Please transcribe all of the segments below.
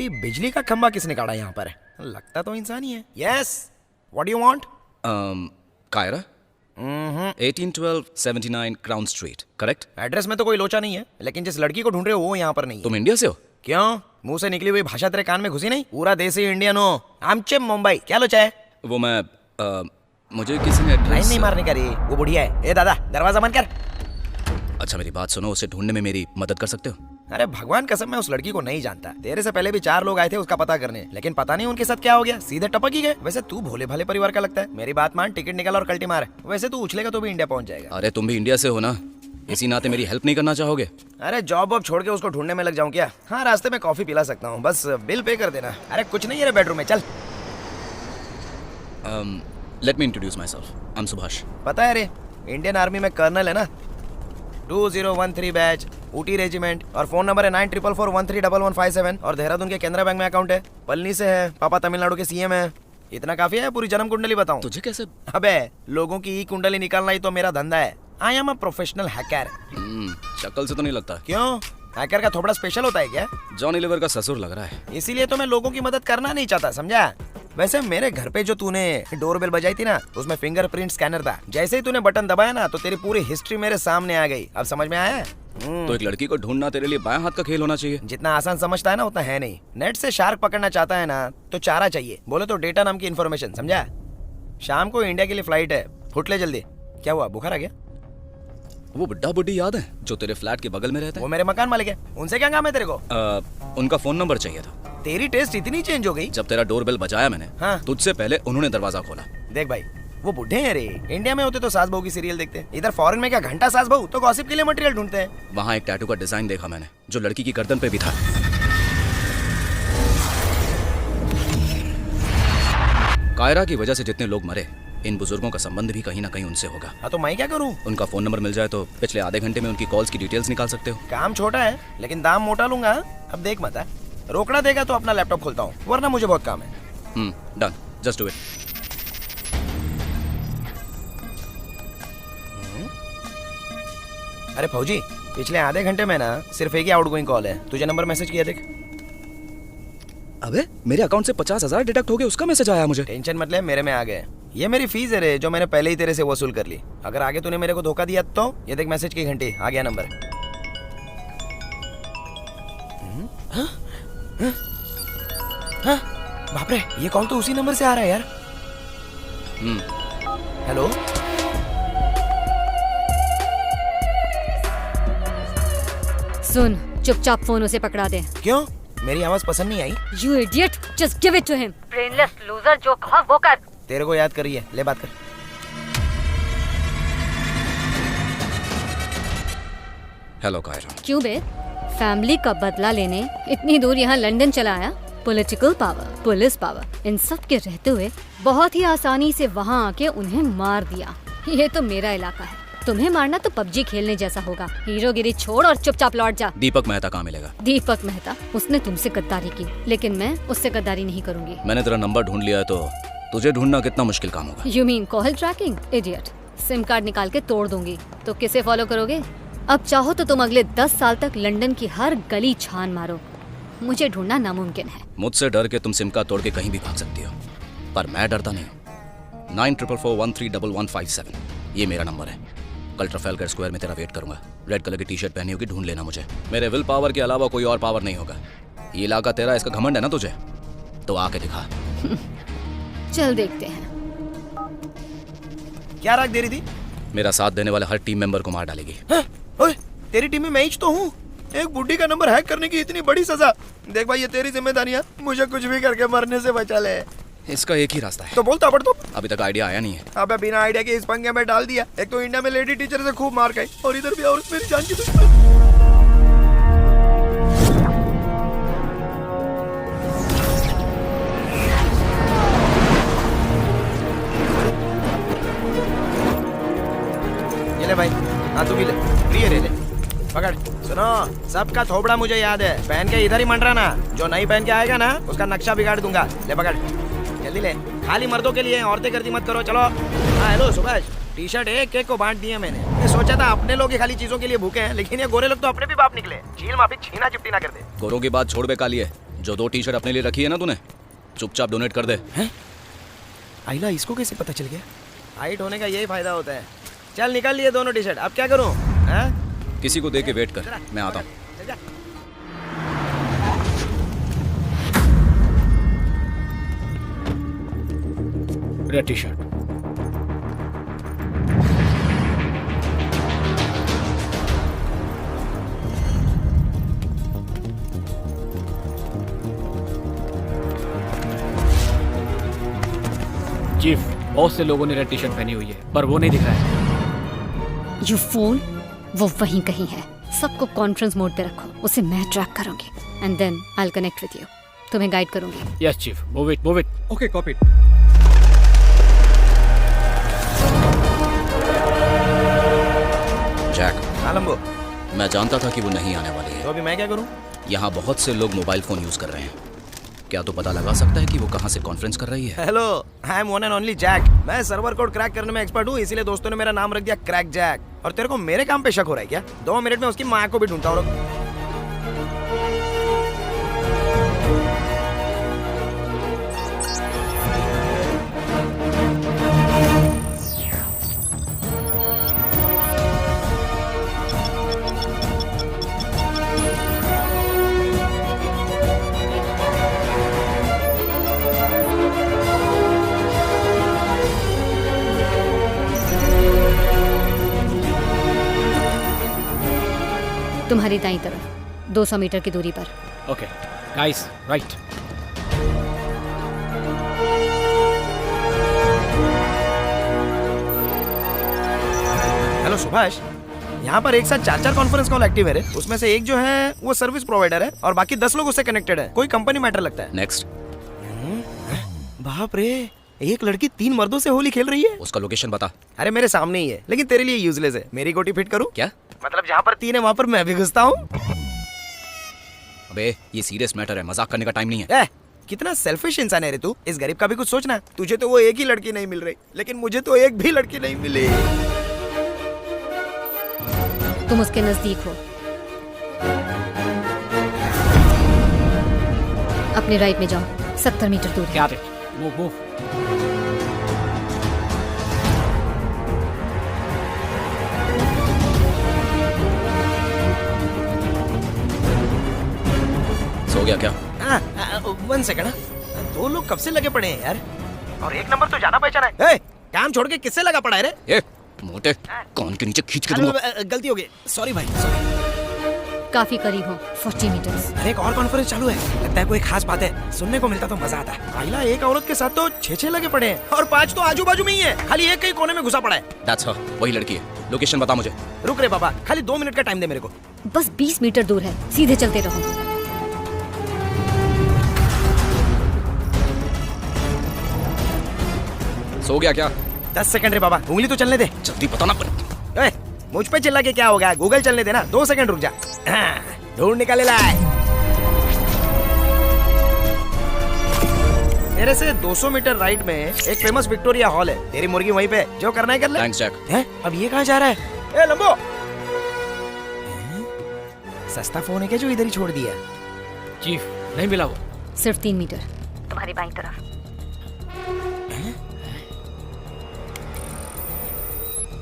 Actually बिजली का खंभा किसने काटा यहाँ पर? लगता तो इंसान ही है। Yes, what do you want? Kaira 1812 79 crown street, correct? Address में तो कोई लोचा नहीं है, लेकिन जिस लड़की को ढूंढ रहे हो वो यहाँ पर नहीं है। तुम इंडिया से हो? क्यों? मुंह से निकली हुई भाषा तेरे कान में घुसी नहीं? पूरा देसी इंडियन हो। आमचे मुंबई, क्या लोचा है? वो मैं मुझे किसी ने लाइन एड्रेस... नहीं मारने का रे, वो बुढ़िया है। ए दादा, दरवाजा बंद कर। अच्छा मेरी बात सुनो, उसे ढूंढने में मेरी मदद कर सकते हो? अरे भगवान कसम, मैं उस लड़की को नहीं जानता। तेरे से पहले भी 4 लोग आए थे उसका पता करने, लेकिन पता नहीं उनके साथ क्या हो गया, सीधे टपक ही गए। वैसे तू भोले भाले परिवार का लगता है। मेरी बात मान, टिकट निकाल और कल्टी मार। वैसे तू उछलेगा तो भी इंडिया पहुंच जाएगा। अरे तुम भी इंडिया से हो ना, इसी नाते मेरी हेल्प नहीं करना चाहोगे? अरे जॉब वॉब छोड़ के उसको ढूंढने में लग जाऊं क्या? हाँ, रास्ते में कॉफी पिला सकता हूँ, बस बिल पे कर देना। अरे कुछ नहीं है बेडरूम में, चल। Let me introduce my self, I am Subhash. पता है रे, इंडियन आर्मी में कर्नल है ना। 2013 बैच, ऊटी रेजिमेंट, और फोन नंबर है 9444131157, और देहरादून के केनरा बैंक में अकाउंट है। पलनी से है, पापा तमिलनाडु के सीएम है। इतना काफी है? पूरी जन्म कुंडली बताऊं? तुझे कैसे? अबे लोगों की ई कुंडली निकालना ही तो मेरा धंधा है। I am a professional hacker. शक्ल से तो नहीं लगता। क्यों? हैकर का थोड़ा स्पेशल होता है क्या? जॉनी लीवर का ससुर लग रहा है। इसीलिए तो मैं लोगों की मदद करना नहीं चाहता, समझा? वैसे मेरे घर पे जो तूने डोरबेल बजाई थी ना, उसमें फिंगरप्रिंट स्कैनर था। जैसे ही तूने बटन दबाया ना, तो तेरी पूरी हिस्ट्री मेरे सामने आ गई। अब समझ में आया? तो एक लड़की को ढूंढना तेरे लिए बाएं हाथ का खेल होना चाहिए। जितना आसान समझता है ना उतना है नहीं। नेट से शार्क पकड़ना चाहता है ना, तो चारा चाहिए। बोले तो डेटा नाम की इन्फॉर्मेशन, समझा? शाम को इंडिया के लिए फ्लाइट है, फुट ले जल्दी। क्या हुआ, बुखार आ गया? वो बुड्ढा बुड्ढी याद है जो तेरे फ्लैट के बगल में रहता है? वो मेरे मकान मालिक है, उनसे क्या काम है तेरे को? उनका फोन नंबर चाहिए था। तेरी टेस्ट इतनी चेंज हो गई? जब तेरा डोरबेल बजाया मैंने, हाँ। तुझसे पहले उन्होंने दरवाजा खोला। देख भाई, वो बुढ़े हैं रे। इंडिया में होते तो सास बहू की सीरियल देखते, इधर फॉरेन में क्या घंटा सास बहू, तो गॉसिप के लिए मटेरियल ढूंढते हैं। वहाँ एक टैटू का डिजाइन देखा मैंने, जो लड़की की गर्दन पे भी था। कायरा की वजह से जितने लोग मरे, इन बुजुर्गों का संबंध भी कहीं ना कहीं उनसे होगा। हाँ, तो मैं क्या करूँ? उनका फोन नंबर मिल जाए तो पिछले आधे घंटे में उनकी कॉल्स की डिटेल्स निकाल सकते हो। काम छोटा है, लेकिन दाम मोटा लूंगा। अब देख मत, रोकड़ा देगा तो अपना लैपटॉप खोलता हूँ, वरना मुझे बहुत काम है। Done, just do it. अरे फौजी, पिछले आधे घंटे में ना सिर्फ एक ही आउटगोइंग कॉल है। तुझे नंबर मैसेज किया, देख। अबे मेरे अकाउंट से 50,000 डिडक्ट हो गए, उसका मैसेज आया मुझे। टेंशन मत ले, मेरे में आ गए। ये मेरी फीस है रे, जो मैंने पहले ही तेरे से वसूल कर ली। अगर आगे तूने मेरे को धोखा दिया तो ये देख, मैसेज की घंटी, आ गया नंबर। बाप रे, ये कॉल तो उसी नंबर से आ रहा है यार। हेलो, सुन, चुपचाप फोन उसे पकड़ा दे। क्यों? मेरी आवाज पसंद नहीं आई? You idiot, just give it to him. Brainless loser, जो कहा वो कर। तेरे को याद करिए, ले बात कर। हेलो कायरा। क्यों बे? फैमिली का बदला लेने इतनी दूर यहाँ लंदन चला आया? पॉलिटिकल पावर, पुलिस पावर, इन सब के रहते हुए बहुत ही आसानी से वहाँ आके उन्हें मार दिया। ये तो मेरा इलाका है, तुम्हें मारना तो पबजी खेलने जैसा होगा। हीरोगिरी छोड़ और चुपचाप लौट जा। दीपक मेहता कहाँ मिलेगा? दीपक मेहता, उसने तुमसे गद्दारी की, लेकिन मैं उससे गद्दारी नहीं करूंगी। मैंने तेरा नंबर ढूंढ लिया है, तो तुझे ढूंढना कितना मुश्किल काम होगा? You mean call tracking? Idiot, sim card निकाल के तोड़ दूंगी। तो किसे फॉलो करोगे? अब चाहो तो तुम अगले 10 साल तक लंदन की हर गली छान मारो, मुझे ढूंढना नामुमकिन है। मुझसे डर के तुम सिम कार्ड तोड़ के कहीं भी भाग सकती हो, पर मैं डरता नहीं हूँ। 9444131157 ये मेरा नंबर है। कल ट्रफेलगर स्क्वायर में तेरा वेट करूंगा। रेड कलर की टी शर्ट पहनी होगी, ढूंढ लेना मुझे। मेरे विल पावर के अलावा कोई और पावर नहीं होगा। ये इलाका तेरा, इसका घमंड है ना तुझे? तो आके दिखा। चल देखते हैं। क्या रख दे रही थी? मेरा साथ देने वाले हर टीम मेंबर को मार डालेगी। ओए, तेरी टीम में मैं ही तो हूँ। एक बुड्ढी का नंबर हैक करने की इतनी बड़ी सजा। देख भाई, ये तेरी जिम्मेदारी है, मुझे कुछ भी करके मरने से बचा ले। इसका एक ही रास्ता है। तो बोलता पड़ तो। अभी तक आइडिया आया नहीं है। अबे बिना आइडिया के इस पंगे में डाल दिया। एक तो इंडिया में लेडी टीचर से खूब मार खाई, और इधर भी और मेरी जान की दुश्मन। ये ले भाई, हाँ तू भी ले, प्रिय ले ले, पकड़। सुनो, सबका थोबड़ा मुझे याद है। पहन के इधर ही मंडराना, जो नहीं पहन के आएगा ना उसका नक्शा बिगाड़ दूंगा। ले पकड़, जल्दी ले। खाली मर्दों के लिए, औरतें करती मत करो। चलो। हाँ हेलो सुभाष, टी शर्ट एक एक को बांट दिए मैंने। मैं सोचा था अपने लोग ही खाली चीजों के लिए भूखे हैं, लेकिन ये गोरे लोग तो अपने भी बाप निकले। चील माफी छीना चिपटी ना कर दे। गोरों की बात छोड़ बे कालिए, जो 2 टी शर्ट अपने लिए रखी है ना तूने, चुपचाप डोनेट कर दे। हैं? आइला इसको कैसे पता चल गया? हाइट होने का यही फायदा होता है। चल निकाल लिए दोनों टी शर्ट, अब क्या करूं? हैं? किसी को दे के वेट कर, मैं आता हूँ। चल जा। Red T shirt. चीफ, बहुत से लोगों ने रेड टी शर्ट पहनी हुई है, पर वो नहीं दिख रहा है। यू फूल, वो वहीं कहीं है। सबको कॉन्फ्रेंस मोड पे रखो, उसे मैं ट्रैक करूंगी and then I will connect with you. तुम्हें गाइड करूंगी। Yes chief, move it, move it. Okay, copy. Jack, हाँ लंबो, मैं जानता था कि वो नहीं आने वाली तो है। अभी मैं क्या करूं? यहाँ बहुत से लोग मोबाइल फोन यूज कर रहे हैं। क्या तो पता लगा सकता है कि वो कहाँ से कॉन्फ्रेंस कर रही है? Hello, I am one and only Jack. मैं सर्वर कोड क्रैक करने में एक्सपर्ट हूँ, इसीलिए दोस्तों ने मेरा नाम रख दिया क्रैक जैक। और तेरे को मेरे काम पे शक हो रहा है क्या? 2 मिनट में उसकी माँ को भी ढूंढता हूँ। तुम्हारी दाईं तरफ 200 मीटर की दूरी पर। Okay guys, right. Hello Subhash, यहाँ पर एक साथ 4 कॉन्फ्रेंस कॉल एक्टिव है रे। उसमें से एक जो है वो सर्विस प्रोवाइडर है और बाकी 10 लोग उससे कनेक्टेड है। कोई कंपनी मैटर लगता है। नेक्स्ट। बाप रे, एक लड़की 3 मर्दों से होली खेल रही है। उसका लोकेशन बता। अरे मेरे सामने ही है, लेकिन तेरे लिए यूजलेस है। मेरी गोटी फिट करूँ? क्या? मतलब जहाँ पर 3 है वहाँ पर मैं भी घुसता हूँ। अबे ये सीरियस मैटर है, मजाक करने का टाइम नहीं है। कितना सेल्फिश इंसान है रे तू। इस गरीब का भी कुछ सोचना। तुझे तो वो एक ही लड़की नहीं मिल रही, लेकिन मुझे तो एक भी लड़की नहीं मिली। तुम उसके नजदीक हो। अपने राइट में जाओ, 70 मीटर दूर है। क्या रे? Move move. सो गया क्या? 1 सेकंड। 2 लोग कब से लगे पड़े हैं यार, और एक नंबर तो जाना पहचाना है। ए, काम छोड़ के किससे लगा पड़ा है रे? ए, मोटे, कान के नीचे खींच के दूंगा। गलती हो गई, सॉरी भाई, सॉरी। काफी करीब हो, 40 मीटर्स। अरे एक और कॉन्फ्रेंस चालू है, लगता है कोई खास बात है। सुनने को मिलता तो मजा आता। आइला एक औरत के साथ तो 6 लगे पड़े हैं और 5 तो आजू बाजू में ही है। खाली एक कहीं कोने में घुसा पड़ा है। That's her, वही लड़की है। लोकेशन बता मुझे। रुक रे बाबा, खाली 2 मिनट का टाइम दे मेरे को। बस 20 मीटर दूर है, सीधे चलते रहो। सो गया क्या? 10 सेकंड रे बाबा, उंगली तो चलने दे। जल्दी बताना पर। ए, मुझ पे चिल्ला के क्या होगा? गूगल चलने देना। 2 सेकंड रुक जा। ढूंढ निकाले लाए। मेरे से 200 मीटर राइट में एक फेमस विक्टोरिया हॉल है। तेरी मुर्गी वहीं पे, जो करना है कर ले। Thanks Jack. हैं? अब ये कहाँ जा रहा है? ए लंबो, सस्ता फोन है क्या जो इधर ही छोड़ दिया? चीफ, नहीं मिला वो। सिर्फ 3 मीटर तुम्हारी बाईं तरफ।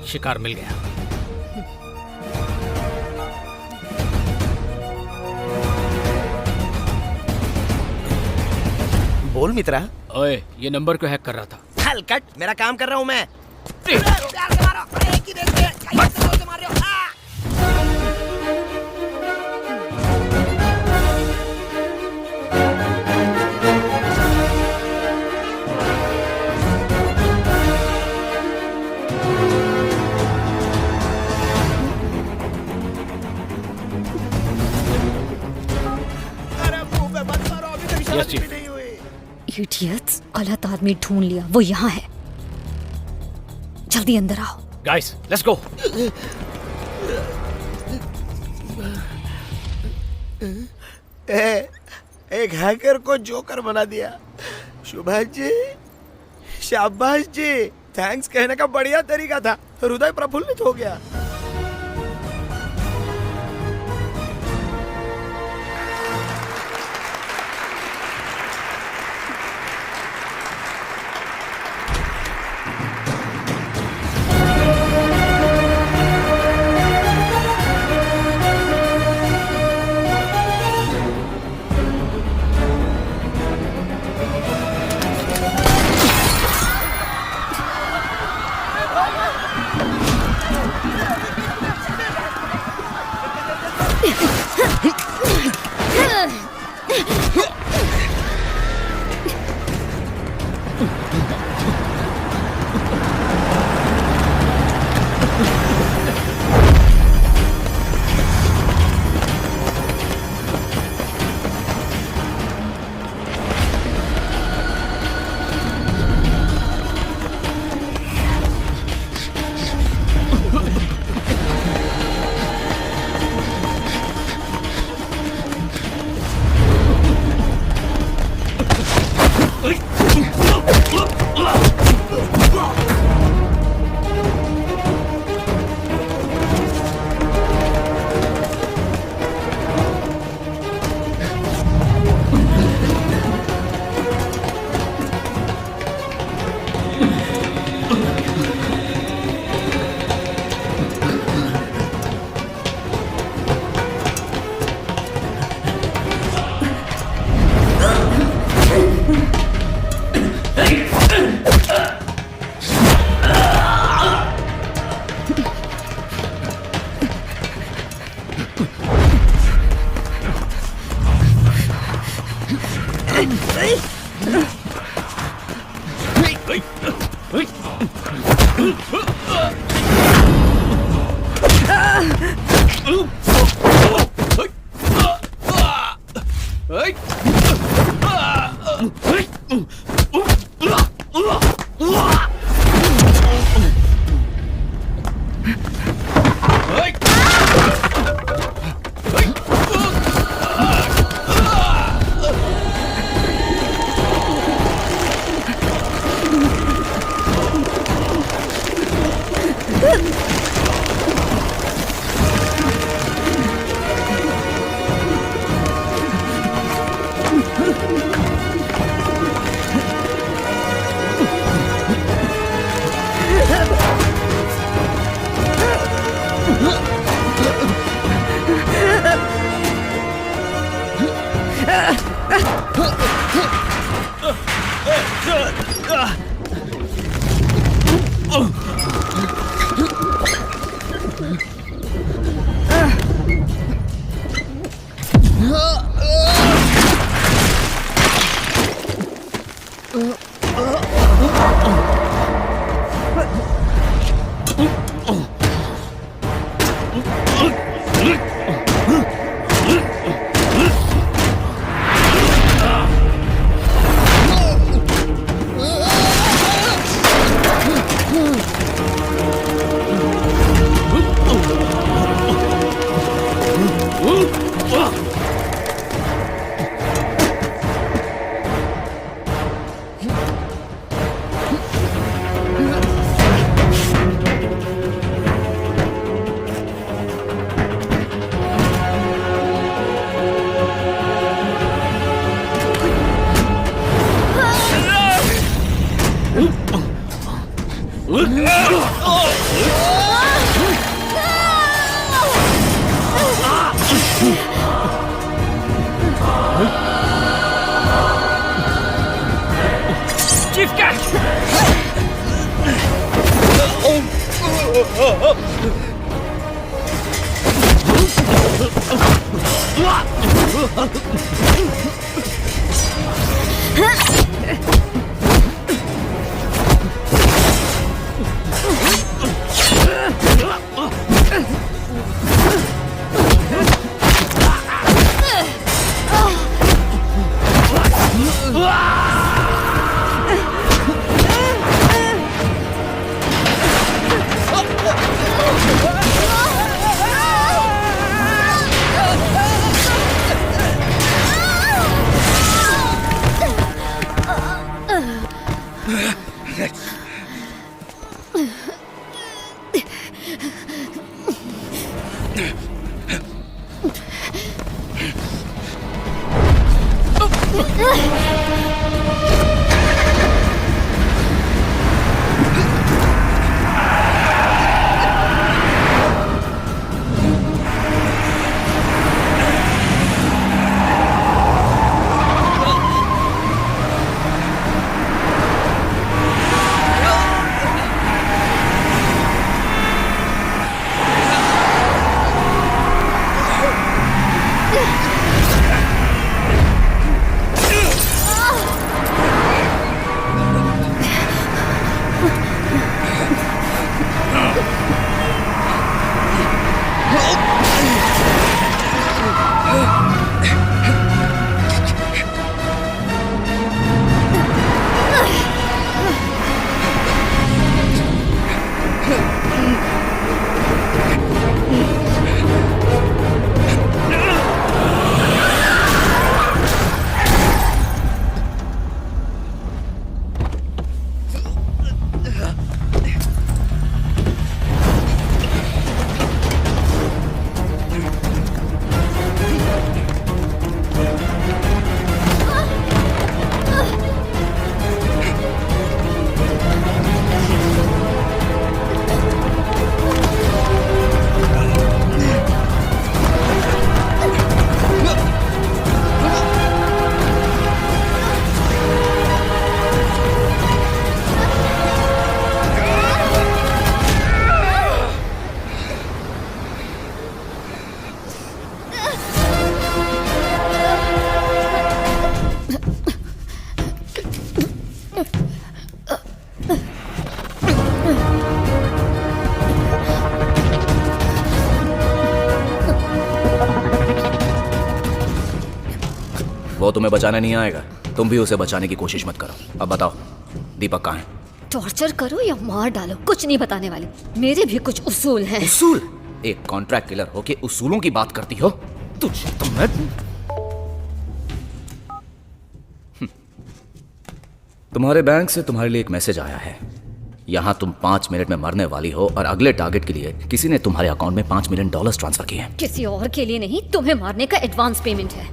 शिकार मिल गया। बोल मित्रा। ओए, ये नंबर क्यों हैक कर रहा था? हलकट, मेरा काम कर रहा हूँ मैं। Yes, Chief. इडियट्स, गलत आदमी ढूंढ लिया। वो यहाँ है, जल्दी अंदर आओ। Guys, let's go. एक हैकर को जोकर बना दिया। सुभाष जी, शाबाश जी, थैंक्स कहने का बढ़िया तरीका था। हृदय प्रफुल्लित हो गया। वो तुम्हें बचाने नहीं आएगा, तुम भी उसे बचाने की कोशिश मत करो। अब बताओ दीपक कहाँ है? टॉर्चर करो या मार डालो, कुछ नहीं बताने वाली। मेरे भी कुछ उसूल हैं। उसूल? एक कॉन्ट्रैक्ट किलर हो के उसूलों की बात करती हो? तुझे तो मैं तुम्हारे बैंक से तुम्हारे लिए एक मैसेज आया है। यहाँ तुम 5 मिनट में मरने वाली हो और अगले टारगेट के लिए किसी ने तुम्हारे अकाउंट में $5 मिलियन ट्रांसफर किए हैं। किसी और के लिए नहीं, तुम्हें मारने का एडवांस पेमेंट है।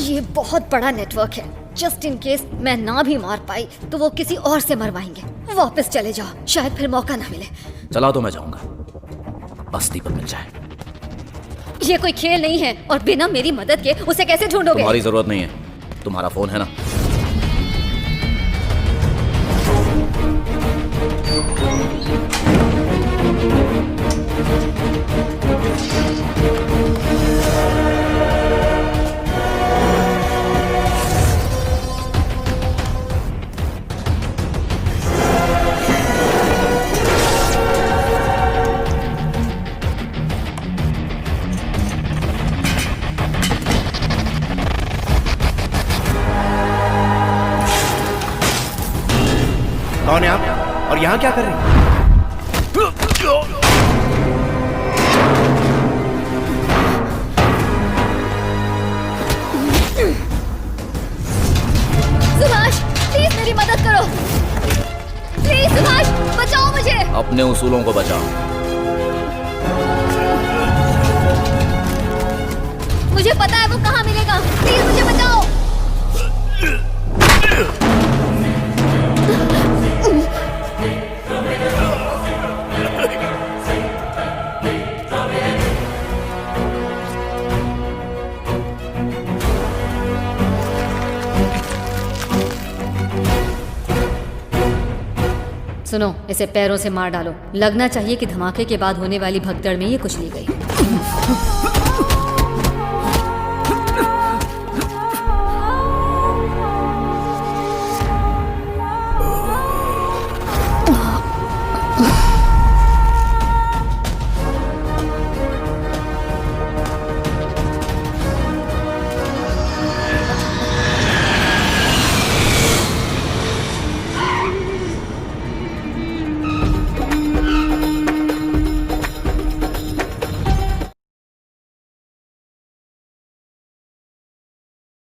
ये बहुत बड़ा नेटवर्क है। जस्ट इन केस मैं ना भी मार पाई तो वो किसी और से मरवाएंगे। वापस चले जाओ, शायद फिर मौका ना मिले। चला तो मैं जाऊंगा, बस दीपक मिल जाए। ये कोई खेल नहीं है और बिना मेरी मदद के उसे कैसे ढूंढोगे? तुम्हारी जरूरत नहीं है, तुम्हारा फोन है ना। कौन है आप और यहाँ क्या कर रहे हैं? सुभाष, प्लीज मेरी मदद करो। प्लीज सुभाष, बचाओ मुझे। अपने उसूलों को बचाओ। मुझे पता है वो कहाँ मिलेगा। प्लीज मुझे बचाओ। सुनो, इसे पैरों से मार डालो। लगना चाहिए कि धमाके के बाद होने वाली भगदड़ में ये कुचली गई।